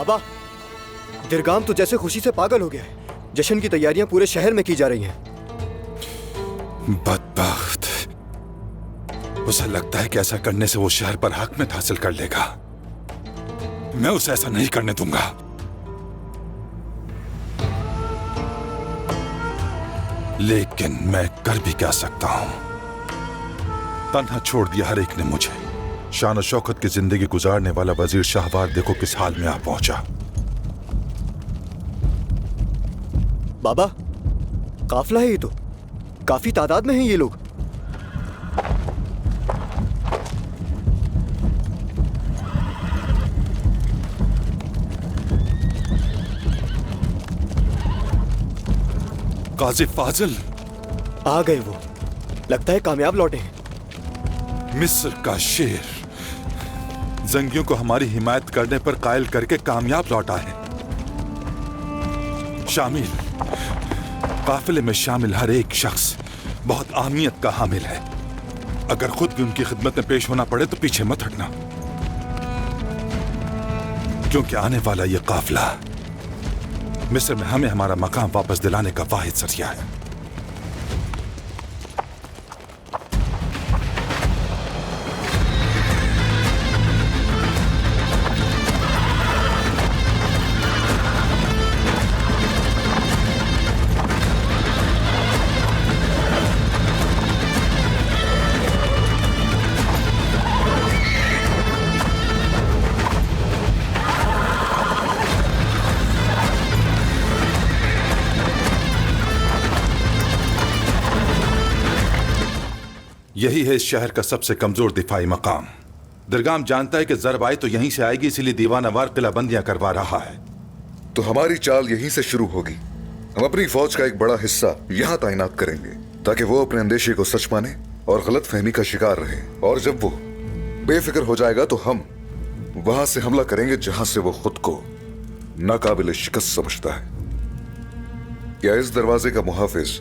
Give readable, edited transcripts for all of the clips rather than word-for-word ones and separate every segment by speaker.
Speaker 1: बाबा, दिरगाम तो जैसे खुशी से पागल हो गया है। जश्न की तैयारियां पूरे शहर में की जा रही हैं।
Speaker 2: बदबख्त, उसे लगता है कि ऐसा करने से वो शहर पर हकमियत हासिल कर लेगा। मैं उसे ऐसा नहीं करने दूंगा। लेकिन मैं कर भी क्या सकता हूं? तन्हा छोड़ दिया हर एक ने मुझे। शान और शौकत की जिंदगी गुजारने वाला वजीर शाहवार देखो किस हाल में आ पहुंचा।
Speaker 1: बाबा, काफिला है ये तो। काफी तादाद में हैं ये लोग।
Speaker 2: काजी फाजिल
Speaker 1: आ गए वो। लगता है कामयाब लौटे हैं।
Speaker 2: मिस्र का शेर जंगियों को हमारी हिमायत करने पर कायल करके कामयाब लौटा है। शामिल काफिले में शामिल हर एक शख्स बहुत अहमियत का हामिल है। अगर खुद भी उनकी खिदमत में पेश होना पड़े तो पीछे मत हटना, क्योंकि आने वाला ये काफिला मिस्र में हमें हमारा मकाम वापस दिलाने का वाहिद जरिया है। यही है इस शहर का सबसे कमजोर दिफाई मकाम। दिरगाम जानता है कि ज़रब आई तो यहीं से आएगी, इसीलिए दीवानावार किलाबंदियां करवा रहा है।
Speaker 3: तो हमारी चाल यहीं से शुरू होगी। हम अपनी फौज का एक बड़ा हिस्सा यहाँ तैनात करेंगे ताकि वो अपने अंदेशे को सच माने और गलत फहमी का शिकार रहे। और जब वो बेफिक्र हो जाएगा तो हम वहां से हमला करेंगे जहां से वो खुद को नाकाबिल शिकस्त समझता है। क्या इस दरवाजे का मुहाफिज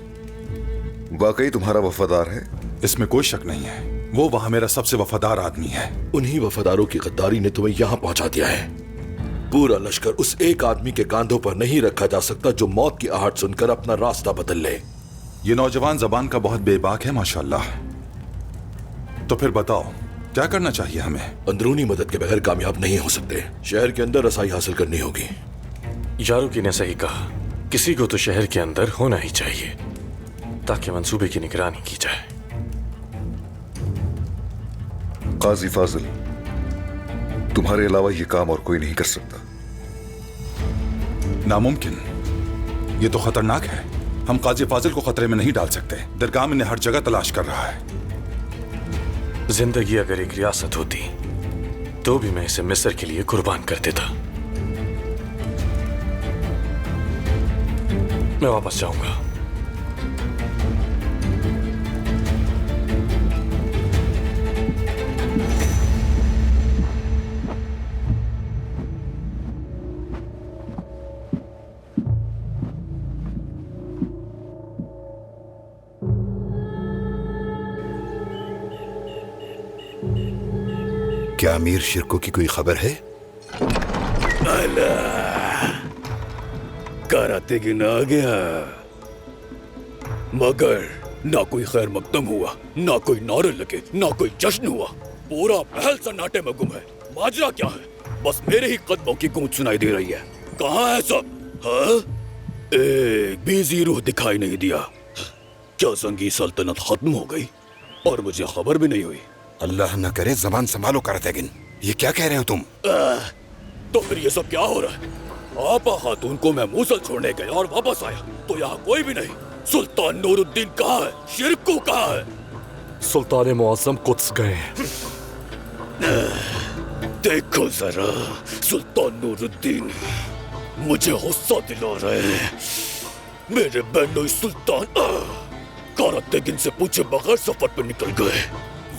Speaker 3: वाकई तुम्हारा वफादार है?
Speaker 2: इसमें कोई शक नहीं है। वो वहां मेरा सबसे वफादार आदमी है।
Speaker 4: उन्हीं वफादारों की गद्दारी ने तुम्हें यहाँ पहुंचा दिया है। पूरा लश्कर उस एक आदमी के कांधों पर नहीं रखा जा सकता जो मौत की आहट सुनकर अपना रास्ता बदल ले।
Speaker 2: ये नौजवान जबान का बहुत बेबाक है माशाल्लाह। तो फिर बताओ क्या करना चाहिए हमें?
Speaker 4: अंदरूनी मदद के बगैर कामयाब नहीं हो सकते। शहर के अंदर रसाई हासिल करनी होगी।
Speaker 5: यारुकी ने सही कहा, किसी को तो शहर के अंदर होना ही चाहिए ताकि मंसूबे की निगरानी की जाए।
Speaker 3: काजी फाजिल, तुम्हारे अलावा ये काम और कोई नहीं कर सकता।
Speaker 2: नामुमकिन। ये तो खतरनाक है। हम काजी फाजिल को खतरे में नहीं डाल सकते। दिरगाम इन्हें हर जगह तलाश कर रहा है।
Speaker 5: जिंदगी अगर एक रियासत होती तो भी मैं इसे मिस्र के लिए कुर्बान कर देता। मैं वापस जाऊंगा।
Speaker 6: क्या अमीर शिरको की कोई खबर है?
Speaker 7: करातेगिन आ गया, मगर ना कोई खैर मकदम हुआ, ना कोई नारे लगे, ना कोई जश्न हुआ। पूरा महल सन्नाटे में गुम है। माजरा क्या है? बस मेरे ही कदमों की गूंज सुनाई दे रही है। कहाँ है सब? हाँ? एक भी ज़ीरो दिखाई नहीं दिया। क्या जंगी सल्तनत खत्म हो गई और मुझे खबर भी नहीं हुई?
Speaker 6: अल्लाह न करे। जबान संभालो करातेगिन। ये क्या कह रहे हो तुम?
Speaker 7: तो फिर ये सब क्या हो रहा है? आपा खातून को मैं मूसल छोड़ने गया और वापस आया तो यहाँ कोई भी नहीं। सुल्तान नूरुद्दीन कहाँ है? शिरकू कहाँ है?
Speaker 5: सुल्तान मुअज़्ज़म कुद्स गए।
Speaker 7: देखो जरा, सुल्तान नूरुद्दीन मुझे गुस्सा दिला रहे हैं। मेरे बहनोई सुल्तान करातेगिन से पूछे बगैर सफर पर निकल गए।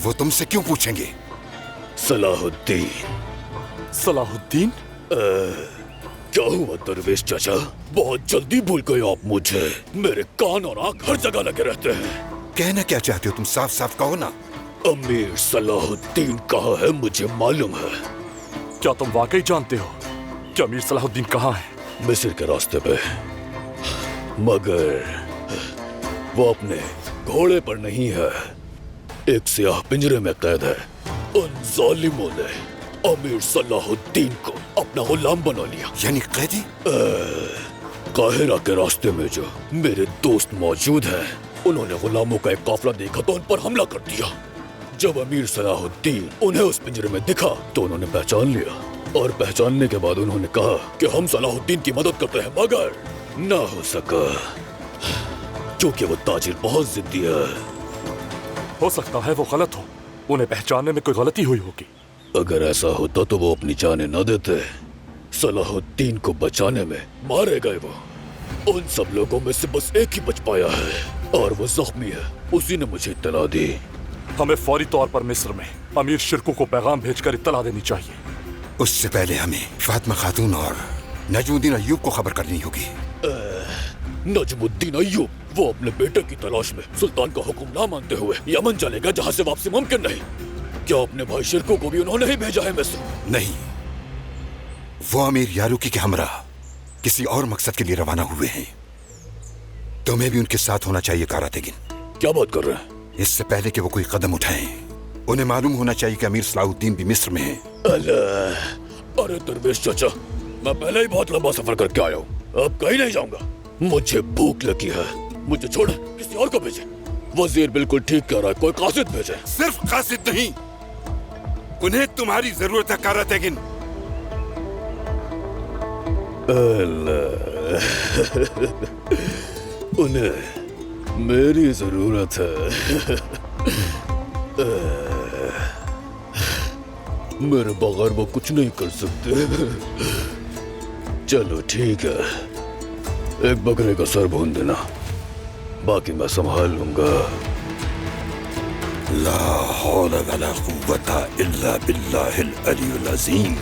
Speaker 6: वो तुमसे क्यों पूछेंगे?
Speaker 7: सलाहुद्दीन।
Speaker 5: सलाहुद्दीन?
Speaker 7: क्या हुआ दरवेश चाचा? बहुत जल्दी भूल गए आप मुझे। मेरे कान और आंख हर जगह लगे रहते हैं।
Speaker 6: कहना क्या चाहते हो तुम? साफ साफ कहो ना।
Speaker 7: अमीर सलाहुद्दीन कहाँ है मुझे मालूम है।
Speaker 5: क्या तुम वाकई जानते हो कि अमीर सलाहुद्दीन कहाँ है।
Speaker 7: मिस्र के रास्ते पे, मगर वो अपने घोड़े पर नहीं है, एक सियाह पिंजरे में कैद है। उन जालिमों ने अमीर सलाहुद्दीन को अपना गुलाम बना लिया।
Speaker 6: यानी कैदी?
Speaker 7: काहिरा के रास्ते में जो मेरे दोस्त मौजूद हैं, उन्होंने गुलामों का एक काफिला देखा तो उन पर हमला कर दिया। जब अमीर सलाहुद्दीन उन्हें उस पिंजरे में दिखा तो उन्होंने पहचान लिया, और पहचानने के बाद उन्होंने कहा कि हम सलाहुद्दीन की मदद करते हैं, मगर ना हो सका क्योंकि वो ताजिर बहुत जिद्दी है।
Speaker 5: हो सकता है वो गलत हो, उन्हें पहचानने में कोई गलती हुई होगी।
Speaker 7: अगर ऐसा होता तो वो अपनी जानें न देते। सलाहुद्दीन को बचाने में मारे गए वो। उन सब लोगों में से बस एक ही बच पाया है, और वो जख्मी है। उसी ने मुझे इत्तला दी।
Speaker 5: हमें फौरी तौर पर मिस्र में अमीर शिरकू को पैगाम भेजकर इत्तला देनी चाहिए।
Speaker 6: उससे पहले हमें फातिमा खातून और नजमुद्दीन अय्यूब को खबर करनी होगी।
Speaker 7: नजमुद्दीन अय्यूब, वो अपने बेटे की तलाश में सुल्तान का हुक्म ना मानते हुए यमन चलेगा, जहाँ से वापसी मुमकिन नहीं। क्या अपने भाई शिरकू को भी उन्होंने ही भेजा है मिस्र?
Speaker 6: नहीं, वो अमीर यारूकी के हमरा किसी और मकसद के लिए रवाना हुए हैं। तुम्हें भी उनके साथ होना चाहिए कारातेगिन।
Speaker 7: क्या बात कर रहे हैं?
Speaker 6: इससे पहले कि वो कोई कदम उठाएं, उन्हें मालूम होना चाहिए कि अमीर सलाहुद्दीन भी मिस्र में है।
Speaker 7: अरे दरवेश चाचा, मैं पहले ही बहुत लंबा सफर करके आया हूँ, अब कहीं नहीं जाऊंगा। मुझे भूख लगी है, मुझे छोड़ किसी और को भेजे। वजीर बिल्कुल ठीक कह रहा है, कोई कासिद भेजे।
Speaker 6: सिर्फ कासिद नहीं, उन्हें तुम्हारी जरूरत है कारातेगिन।
Speaker 7: उन्हें मेरी जरूरत है। मेरे बगैर वो कुछ नहीं कर सकते। चलो ठीक है, एक बकरे का सर भून देना, बाकी मैं संभाल लूंगा।
Speaker 6: ला हौला वला कुव्वता इल्ला बिल्लाहिल अलीयुल अज़ीम।